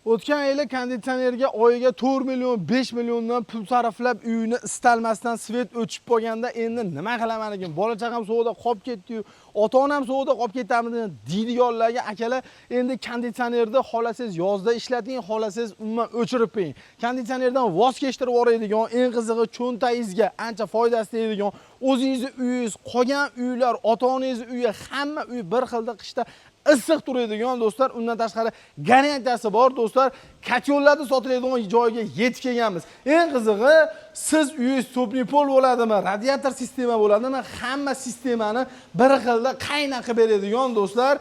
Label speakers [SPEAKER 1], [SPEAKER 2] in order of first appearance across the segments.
[SPEAKER 1] O'tgan yili konditsionerga oyiga 4 million, 5 milliondan pul sarflab uyini istalmasdan svet o'chib qolganda endi nima qilaman ekan? Bola chaqam sovuqda qolib ketdi-yu, ota-onam sovuqda qolib ketamiz deydiganlarga akalar, endi konditsionerni xolasangiz yozda ishlating, xolasangiz umuman o'chirib qo'ying. Konditsionerdan voz kechtirib yuboradigan, eng qizig'i cho'ntagingizga ancha foydasi tegadigan, o'zingizni uyingiz, qolgan uylar, ota-onangiz uyi, hamma uy bir xilda qishda issiq turadigan do'stlar, undan tashqari garantiyasi bor do'stlar. Katyollarda sotiladigan joyga yetib kelganmiz. Eng qizig'i, siz uyingiz topli pol bo'ladimi, radiator sistema bo'ladimi, hamma sistemani bir xilda qayna qilib beradigan do'stlar.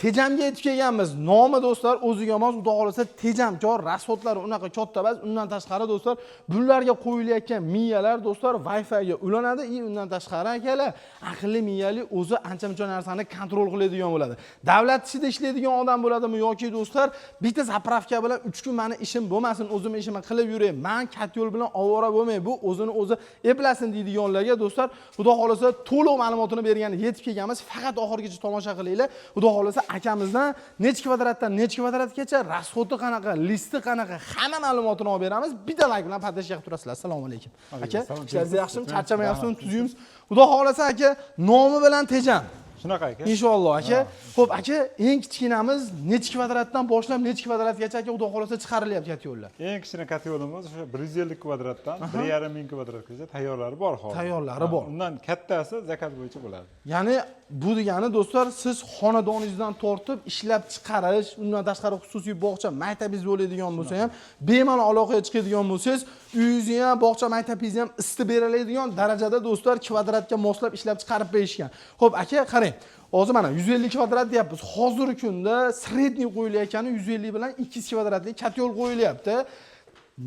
[SPEAKER 1] Tejamga yetib kelganmiz. Nomi do'stlar o'ziga mos, xudo xolasa tejamkor, rasxodlari unaqa katta emas. Undan tashqari do'stlar, bularga qo'yilayotgan miyalar do'stlar Wi-Fi ga ulanadi. Undan tashqari akalar, aqlli miyali o'zi ancha-muncha narsani kontrol qiladigan bo'ladi. Davlat ishida ishlaydigan odam bo'ladimi yoki do'stlar, bitta zapravka bilan 3 kun meni ishim bo'lmasin, o'zim ishimni qilib yuray, men katyol bilan ovora bo'lmay, bu o'zini o'zi eplasin deydiganlarga do'stlar, xudo xolasa to'liq ma'lumotini bergani yetib kelganmiz. Faqat oxirgacha tomosha qilinglar. Xudo xolasa akamizdan necha kvadratdan necha kvadratgacha, rasxodi qanaqa, listi qanaqa, hamma ma'lumotini olib beramiz. Bitta like bilan poddesh qilib turasizlar. Assalomu alaykum. Aka, ishlaringiz yaxshimi? Charchamayapsizmi? Tuzuymiz. Xudo xolasa aka, nomi bilan tejam.
[SPEAKER 2] Shunaqa aka.
[SPEAKER 1] Inshaalloh aka. Xo'p aka, eng kichkinamiz necha kvadratdan boshlab necha kvadratgacha aka xudo xolasa chiqarilyapti katyollar?
[SPEAKER 2] Eng kichkina katyolimiz o'sha 150 kvadratdan 1,5 ming kvadratgacha tayyorlari bor hozir.
[SPEAKER 1] Tayyorlari bor.
[SPEAKER 2] Undan kattasi zakaz bo'yicha bo'ladi.
[SPEAKER 1] Ya'ni bu degani do'stlar, siz xonadoningizdan tortib ishlab chiqarish, undan tashqari xususiy bog'cha, maktabingiz bo'ladigan bo'lsa ham, bemalol aloqaga chiqadigan bo'lsangiz, uyingizni ham, bog'cha, maktabingizni ham isitib beradigan darajada do'stlar kvadratga moslab ishlab chiqarib berishgan. Xo'p, aka, qarang. Hozir mana 150 kvadrat deyapmiz. Hozirgi kunda sredniy qo'yilayotgani 150 bilan 200 kvadratli katyol qo'yilyapti.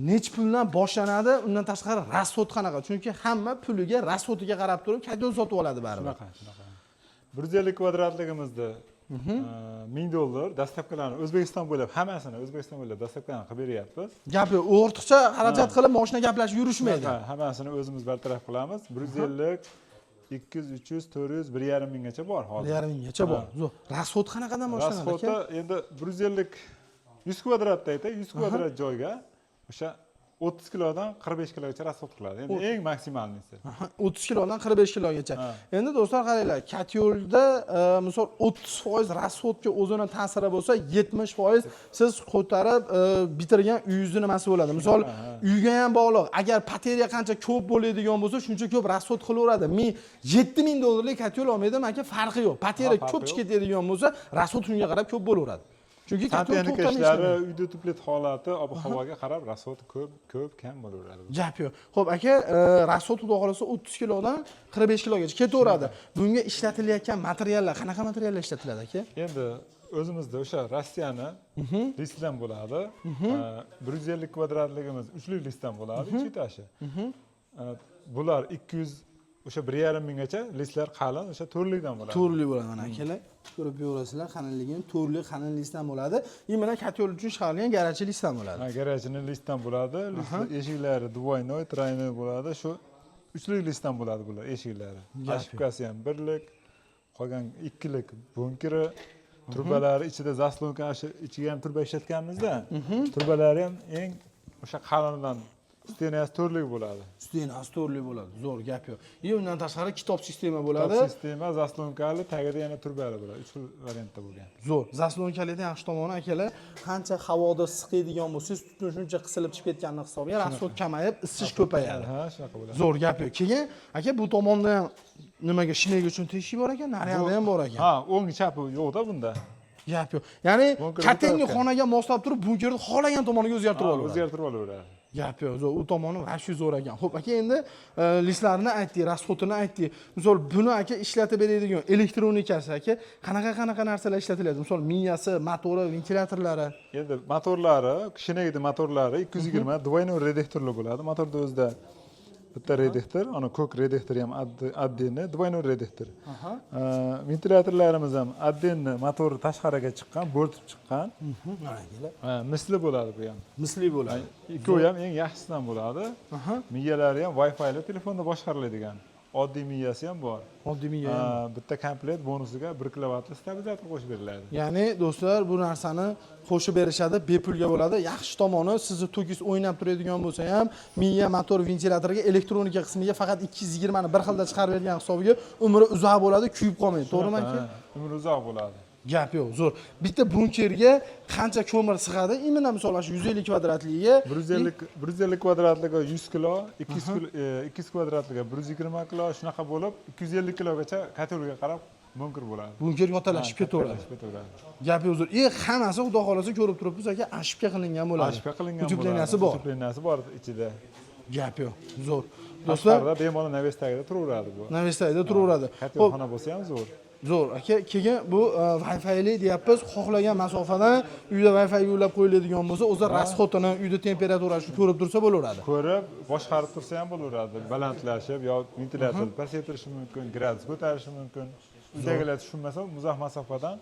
[SPEAKER 1] Nech puldan boshlanadi? Undan tashqari rasxod qanaqa? Chunki hamma puliga, rasxodiga qarab turib katyol sotib oladi baribir.
[SPEAKER 2] Shunaqa. 150 kvadratligimizda $1000 dastavkalarni O'zbekiston bo'ylab hammasini O'zbekiston bo'ylab dastavkalarni qilib beryapmiz.
[SPEAKER 1] Gapi o'rtacha xarajat qilib mashina gaplashib yurishmaydi.
[SPEAKER 2] Hammasini o'zimiz bartaraf qilamiz. 150 200, 300, 400, 1,5 minggacha bor hozir.
[SPEAKER 1] 1,5 minggacha bor. Zo'r. Rasxod qanaqadan boshlanadi aka?
[SPEAKER 2] Rasxodi endi 150 100 kvadratda aytay, 100 kvadrat joyga o'sha 30 kilodan 45 kilogacha rasxod qiladi. Endi eng maksimalnisi.
[SPEAKER 1] 30 kilodan 45 kilogacha. Endi do'stlar qaranglar, katyolda misol 30% rasxodga o'zini ta'siri bo'lsa, 70% siz ko'tarib bitirgan uyingizni nimasi bo'ladi. Misol uyga ham bog'liq. Agar bateriya qancha ko'p bo'ladigan bo'lsa, shuncha ko'p rasxod qilaveradi. Men $7000 katyol olmaydim, aka, farqi yo'q. Bateriya ko'p ketadigan bo'lsa, rasxod shunga qarab ko'p bo'laveradi. Chunki
[SPEAKER 2] texnika ishlari, uyda tuplet holati, ob-havoga qarab rasxod ko'p kam bo'laveradi.
[SPEAKER 1] Gap yo'q. Xo'p aka, rasxod xudo xolasa 30 kilodan 45 kilogacha ketaveradi. Bunga ishlatilayotgan materiallar, qanaqa materiallar ishlatiladi aka?
[SPEAKER 2] Endi o'zimizda o'sha Rossiyani listdan bo'ladi. 150 kvadratligimiz 3 listdan bo'ladi, ichi tashi. Bular 200 o'sha 1,5 minggacha listlar qalin, o'sha to'rlikdan bo'ladi.
[SPEAKER 1] To'rlik bo'ladi mana akalar. Ko'rib ko'rasizlar, qalinligini to'rlik qalin listdan bo'ladi. Mana katyol uchun chiqarilgan garajli listdan bo'ladi.
[SPEAKER 2] Ha, garajli listdan bo'ladi. Eshiklari двойной, тройной bo'ladi. Shu 3lik listdan bo'ladi bular eshiklari. Ошибкасы ham 1lik, qolgan 2lik bunkeri, turbalari ichida zaslonka, ichiga ham turba ishlatganmizda. Turbalari ham eng o'sha qalinidan stenasi to'rlik bo'ladi.
[SPEAKER 1] Stenasi to'rlik bo'ladi. Zo'r, gap yo'q. Undan tashqari kitob sistema bo'ladi.
[SPEAKER 2] Kitob sistema, zaslonkali, tagida yana turbali bo'ladi. 3 xil variantda bo'lgan.
[SPEAKER 1] Zo'r. Zaslonkalidan yaxshi tomoni akalar, qancha havoda siqadigan bo'lsangiz, tutun shuncha qisilib chiqib ketganini hisobiga rasxod kamayib, isish ko'payadi.
[SPEAKER 2] Ha, shunaqa bo'ladi.
[SPEAKER 1] Zo'r, gap yo'q. Keyin aka, bu tomonda ham nimaga shinaga uchun teshik bor ekan, naryoqda ham bor ekan.
[SPEAKER 2] Ha, o'ng chapi yo'qda bunda.
[SPEAKER 1] Gap yo'q. Ya'ni katenni xonaga moslab turib, bunkerni xohlagan tomoniga o'zgartirib olaveradi.
[SPEAKER 2] O'zgartirib olaveradi.
[SPEAKER 1] Gap yo'q, zo'r, u tomoni vashyu zo'r ekan. Xo'p, aka, endi listlarini aytdik, rasxodini aytdik. Misol, buni aka ishlatib beradigan elektronikasi aka, qanaqa narsalar ishlatiladi? Misol, miyasi, motori, ventilyatorlari.
[SPEAKER 2] Endi motorlari, kishinagida motorlari 220 двойной reduktorli bo'ladi. Motorda o'zida bitta reduktor, ana ko'k reduktori ham отдельный, двойной reduktor. Ventilyatorlarimiz ham отдельный motor tashqariga chiqqan, bo'rtib chiqqan. Misli bo'ladi bu ham.
[SPEAKER 1] Misli bo'ladi.
[SPEAKER 2] Ikkovi ham eng yaxshisidan bo'ladi. Miyalari ham Wi-Fi ile telefonda boshqariladigan. oddiy miyasi ham bor.
[SPEAKER 1] Oddiy miya.
[SPEAKER 2] Bitta komplet bonusiga 1 kilovatli stabilizator qo'shib beriladi.
[SPEAKER 1] Ya'ni do'stlar bu narsani qo'shib berishadi, bepulga bo'ladi. Yaxshi tomoni sizni to'kingiz o'ynab turadigan bo'lsa ham, miya, motor, ventilyatorga, elektronika qismiga faqat 220 ni bir xilda chiqarib bergan hisobiga umri uzoq bo'ladi, kuyib qolmaydi. To'g'rimi aka?
[SPEAKER 2] Umri uzoq bo'ladi.
[SPEAKER 1] Gap yo'q, zo'r. Bitta bunkerga qancha ko'mir sig'adi? Imina misol shu 150 kvadratliga
[SPEAKER 2] 150 kvadratliga 100 kilo, 200 kvadratliga 120 kilo, shunaqa bo'lib 250 kilogacha kategoriyaga qarab bunker bo'ladi.
[SPEAKER 1] Bunker yotalashib ketaveradi. Gap yo'q, zo'r. Hammasi xudo xolasa ko'rib turibmiz aka, ashibga qilingan bo'ladi.
[SPEAKER 2] Ashibga qilingan bo'ladi.
[SPEAKER 1] Utepleniyasi bor.
[SPEAKER 2] Utepleniyasi bor ichida.
[SPEAKER 1] Gap yo'q, zo'r. Do'stlar,
[SPEAKER 2] bemalol navestagida turaveradi bu.
[SPEAKER 1] Navestagida turaveradi.
[SPEAKER 2] Xona bo'lsa ham zo'r.
[SPEAKER 1] Zo'r aka, keyin bu Wi-Fi'li deyapmiz, xohlagan masofadan uyda Wi-Fi yo'lab qo'yiladigan bo'lsa, o'zi rasxotini, uyda temperaturasini ko'rib tursa bo'laveradi.
[SPEAKER 2] Ko'rib, boshqarib tursa ham bo'laveradi. Balandlashib yo ventilyator pasaytirishi mumkin, gradus ko'tarishi mumkin. Uydagilar tushunmasa, uzoq masofadan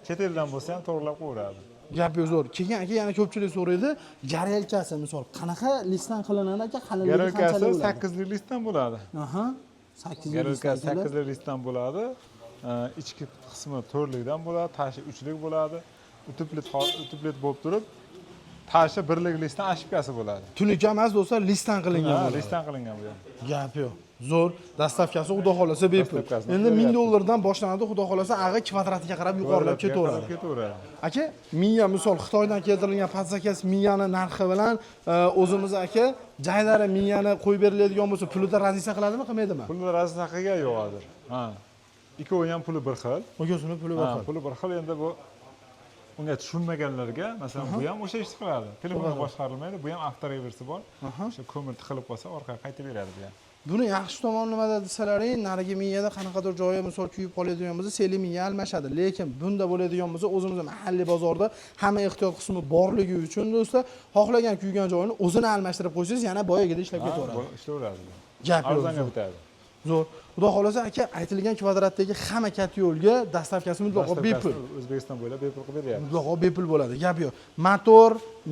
[SPEAKER 2] chet eldan bo'lsa ham to'g'rilab qo'yaveradi.
[SPEAKER 1] Gap yo'q, zo'r. Keyin aka yana ko'pchilik so'raydi, garelkasi misol qanaqa listdan qilinadi aka? Qalinligi qanchalik bo'ladi?
[SPEAKER 2] Garelkasi 8 lik listdan bo'ladi.
[SPEAKER 1] 8 lik
[SPEAKER 2] garelkasi 8 lik listdan bo'ladi. Ichki qismi 4 likdan bo'ladi, tashi 3 lik bo'ladi. Utuplet bo'lib turib, tashi 1 lik listdan ashibkasi bo'ladi.
[SPEAKER 1] Tunuka emas do'stlar, listdan qilingan bo'ladi.
[SPEAKER 2] Listdan qilingan bu ham.
[SPEAKER 1] Gap yo'q. Zo'r. Dastavkasi xudo xolasa bepul. Endi 1000 dollardan boshlanadi, xudo xolasa ag'i kvadratiga qarab yuqorilab ketaveradi. Aka, miya misol Xitoydan keltirilgan patsakas miyani narxi bilan o'zimiz aka jaylari miyani qo'yib beriladigan bo'lsa, pulida razisa qiladimi, qilmaydimi?
[SPEAKER 2] Pulida razisa qilgan yo'q hozir. Ikkovi ham puli bir xil.
[SPEAKER 1] Ikkovisining puli bir xil.
[SPEAKER 2] Puli bir xil. Endi bu unga tushunmaganlarga, masalan, bu ham o'sha ishni qiladi. Telefonga boshqarilmaydi, bu ham avtoreversi bor. O'sha ko'mir tiqilib qolsa, orqaga qaytib beradi bu ham.
[SPEAKER 1] Buni yaxshi tomoni nimada desalaring, narigi miyada qanaqadir joyi misol kuyib qoladigan bo'lsa, seli miya almashadi. Lekin bunda bo'ladigan bo'lsa, o'zimizning mahalliy bozorda hamma ehtiyot qismi borligi uchun do'stlar, xohlagan kuygan joyini o'zini almashtirib qo'ysangiz, yana boyagida ishlab ketaveradi.
[SPEAKER 2] Ishlaveradi.
[SPEAKER 1] Gap yo'q.
[SPEAKER 2] Arzonga bitadi.
[SPEAKER 1] Zo'r. Xudo xolasa aka, aytilgan kvadratdagi hamma katta yo'lga dastavkasi mutlaqo bepul.
[SPEAKER 2] O'zbekiston bo'ylab bepul qilib beryapti.
[SPEAKER 1] Mutlaqo bepul bo'ladi. Gap yo'q. Motor,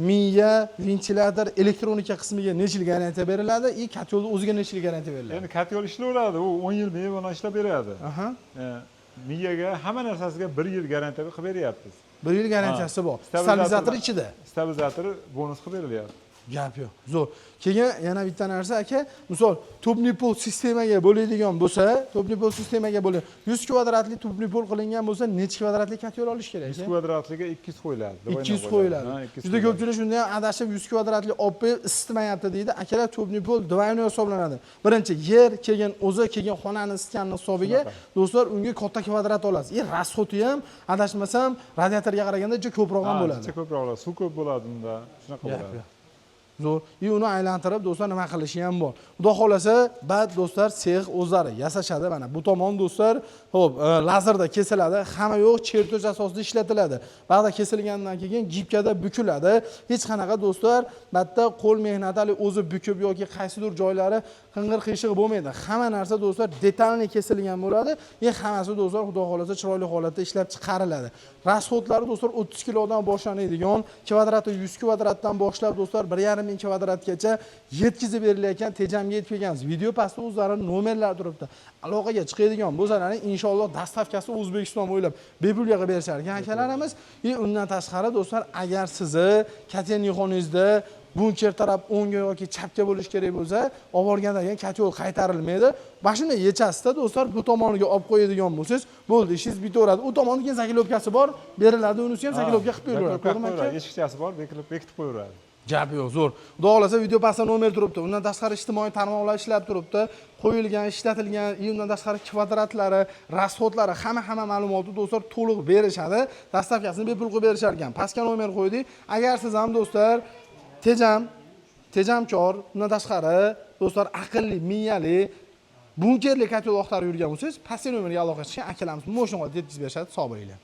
[SPEAKER 1] miya, ventilyator, elektronika qismiga necha yil garantiya beriladi? Katta yo'lda o'ziga necha yil garantiya beriladi?
[SPEAKER 2] Endi katta yo'l ishlaveradi, u 10 yil bemalol ishlab beradi. Miyaga hamma narsasiga 1 yil garantiya qilib beryapmiz.
[SPEAKER 1] 1 yil garantiyasi bor. Stabilizator ichida.
[SPEAKER 2] Stabilizatori bonus qilib berilyapti.
[SPEAKER 1] Gap yo'q. Zo'r. Keyin yana bitta narsa aka, misol tubli pol sistemaga bo'ladigan bo'lsa, tubli pol sistemaga bo'ladi. 100 kvadratli tubli pol qilingan bo'lsa, necha kvadratli katta yo'l olish kerak?
[SPEAKER 2] 100 kvadratliga 200 qo'yiladi.
[SPEAKER 1] 200 qo'yiladi. Juda ko'pchilik shunday ham adashib 100 kvadratli olib isitmayapti deydi. Akalar tubli pol двойной hisoblanadi. Birinchi yer, keyin o'zi, keyin xonani isitganning hisobiga do'stlar unga katta kvadrat olasiz. Rasxoti ham adashmasam radiatorga qaraganda juda ko'proq ham bo'ladi.
[SPEAKER 2] Juda ko'proq bo'ladi. Suv ko'p bo'ladi unda. Shunaqa bo'ladi.
[SPEAKER 1] Zo'r. Uni aylantirib do'stlar nima qilishi ham bor. Xudo xolasa, ba'd do'stlar sex o'zlari yasashadi mana. Bu tomon do'stlar, xo'p, lazerda kesiladi, hamma yo'q, chertoj asosida ishlatiladi. Ba'da kesilgandan keyin gibkada bukiladi. Hech qanaqa do'stlar, batda qo'l mehnatali o'zi bukib yoki qaysidir joylari qing'ir qiyshiq bo'lmaydi. Hamma narsa do'stlar detalni kesilgan bo'ladi. Hammasi do'stlar xudo xolasa chiroyli holatda ishlab chiqariladi. Rasxotlari do'stlar 30 kilodan boshlanadigan, kvadrati 100 kvadratdan boshlab do'stlar 1,5 ming kvadratgacha yetkazib berilayotgan tejamga yetib kelgansiz. Video pastda o'zlarining nomerlari turibdi. Aloqaga chiqadigan bo'lsalaring, inshaalloh dastavkasi O'zbekiston bo'ylab bepulga qilib berishar ekan akalarimiz. Undan tashqari do'stlar, agar sizni katenixoningizda bunker taraf o'ngga yoki chapga bo'lish kerak bo'lsa, olib borgandan keyin katta yo'l qaytarilmaydi. Mashina yechasida do'stlar bu tomoniga olib qo'yadigan bo'lsangiz, bo'ldi, ishingiz bitaveradi. U tomonda keyin zakilovkasi bor, beriladi, unisi ham zakilovka qilib beriladi.
[SPEAKER 2] Eshikchasi bor, bekitib qo'yaveradi.
[SPEAKER 1] Gap yo'q, zo'r. Xudo xolasa video pastda nomer turibdi. Undan tashqari ijtimoiy tarmoqlar ishlab turibdi. Qo'yilgan, ishlatilgan, undan tashqari kvadratlari, rasxotlari, hamma ma'lumotni do'stlar to'liq berishadi. Dastavkasini bepul qilib berishar ekan. Pastga nomer qo'ydik. Agar siz ham do'stlar tejamkor, undan tashqari do'stlar aqlli, miyali, bunkerli kataloglar yurgan bo'lsangiz, pastga nomerga aloqa qilishga akalarimiz mo'shonga yetkazib berishadi. Sog' bo'linglar.